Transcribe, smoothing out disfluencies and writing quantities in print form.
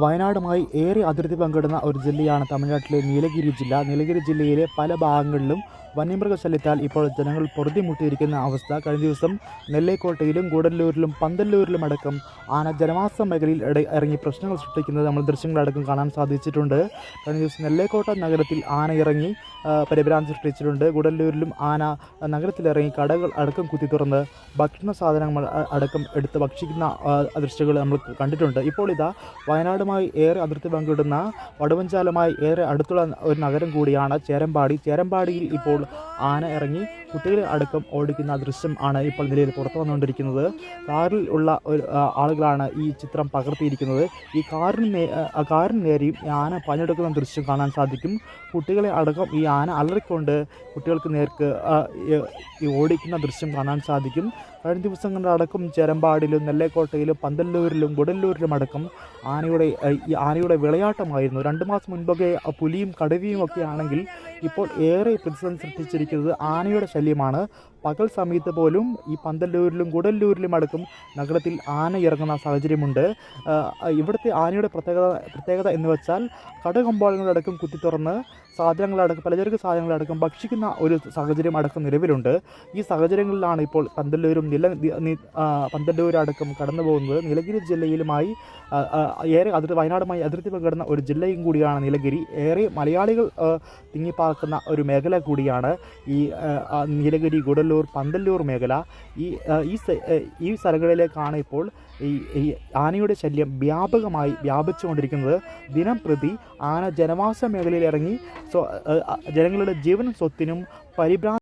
വയനാടുമായി ഏറെ അതിർത്തി പങ്കിടുന്ന ഒരു ജില്ലയാണ് തമിഴ്നാട്ടിലെ നീലഗിരി ജില്ല. നീലഗിരി ജില്ലയിലെ പല ഭാഗങ്ങളിലും വന്യമൃഗശല്യത്താൽ ഇപ്പോൾ ജനങ്ങൾ പൊറുതിമുട്ടിയിരിക്കുന്ന അവസ്ഥ. കഴിഞ്ഞ ദിവസം നെല്ലിക്കോട്ടയിലും ഗൂഡല്ലൂരിലും പന്തല്ലൂരിലും അടക്കം ആന ജനവാസ മേഖലയിൽ ഇറങ്ങി പ്രശ്നങ്ങൾ സൃഷ്ടിക്കുന്നത് നമ്മൾ ദൃശ്യങ്ങളടക്കം കാണാൻ സാധിച്ചിട്ടുണ്ട്. കഴിഞ്ഞ ദിവസം നെല്ലിക്കോട്ട നഗരത്തിൽ ആന ഇറങ്ങി പരിഭ്രാന്തി സൃഷ്ടിച്ചിട്ടുണ്ട്. ഗൂഡല്ലൂരിലും ആന നഗരത്തിലിറങ്ങി കടകൾ അടക്കം കുത്തി തുറന്ന് ഭക്ഷണ സാധനങ്ങൾ അടക്കം എടുത്ത് ഭക്ഷിക്കുന്ന ദൃശ്യങ്ങൾ നമ്മൾ കണ്ടിട്ടുണ്ട്. ഇപ്പോൾ ഇതാ വയനാടുമായി ഏറെ അതിർത്തി പങ്കിടുന്ന വടുവഞ്ചാലുമായി ഏറെ അടുത്തുള്ള ഒരു നഗരം കൂടിയാണ് ചേരമ്പാടി. ചേരമ്പാടിയിൽ ഇപ്പോൾ ആന ഇറങ്ങി കുട്ടികളെ അടക്കം ഓടിക്കുന്ന ദൃശ്യം ആണ് ഇപ്പോൾ നിലയിൽ പുറത്തു വന്നുകൊണ്ടിരിക്കുന്നത്. കാറിൽ ഉള്ള ആളുകളാണ് ഈ ചിത്രം പകർത്തിയിരിക്കുന്നത്. ഈ കാറിന് നേരെയും ഈ ആന പഞ്ഞെടുക്കുന്ന ദൃശ്യം കാണാൻ സാധിക്കും. കുട്ടികളെ അടക്കം ഈ ആന അലറിക്കൊണ്ട് കുട്ടികൾക്ക് നേർക്ക് ഈ ഓടിക്കുന്ന ദൃശ്യം കാണാൻ സാധിക്കും. കഴിഞ്ഞ ദിവസങ്ങളിലടക്കം ചേരമ്പാടിലും നെല്ലിക്കോട്ടയിലും പന്തല്ലൂരിലും ഗുഡല്ലൂരിലും അടക്കം ആനയുടെ വിളയാട്ടമായിരുന്നു. 2 മാസം മുൻപൊക്കെ പുലിയും കടുവയും ഒക്കെ ആണെങ്കിൽ ഇപ്പോൾ ഏറെ പ്രതിസന്ധി സൃഷ്ടിച്ചിരിക്കുന്നത് ആനയുടെ ശല്യമാണ്. പകൽ സമയത്ത് പോലും ഈ പന്തല്ലൂരിലും ഗുഡല്ലൂരിലും അടക്കം നഗരത്തിൽ ആന ഇറങ്ങുന്ന സാഹചര്യമുണ്ട്. ഇവിടുത്തെ ആനയുടെ പ്രത്യേകത എന്ന് വെച്ചാൽ കടകമ്പോളങ്ങളടക്കം കുത്തി തുറന്ന് പലചരക്ക് സാധനങ്ങളടക്കം ഭക്ഷിക്കുന്ന ഒരു സാഹചര്യം അടക്കം നിലവിലുണ്ട്. ഈ സാഹചര്യങ്ങളിലാണ് ഇപ്പോൾ പന്തല്ലൂരടക്കം കടന്നു പോകുന്നത്. നീലഗിരി ജില്ലയിലുമായി ഏറെ വയനാടുമായി അതിർത്തി പങ്കിടുന്ന ഒരു ജില്ലയും കൂടിയാണ് നീലഗിരി. ഏറെ മലയാളികൾ തിങ്ങിപ്പാർക്കുന്ന ഒരു മേഖല കൂടിയാണ് ഈ നീലഗിരി, ഗുഡല്ലൂർ, പന്തല്ലൂർ മേഖല. ഈ സ്ഥലങ്ങളിലേക്കാണ് ഇപ്പോൾ ഈ ആനയുടെ ശല്യം വ്യാപകമായി വ്യാപിച്ചുകൊണ്ടിരിക്കുന്നത്. ദിനം പ്രതി ആന ജനവാസ മേഖലയിൽ ഇറങ്ങി ജനങ്ങളുടെ ജീവനും സ്വത്തിനും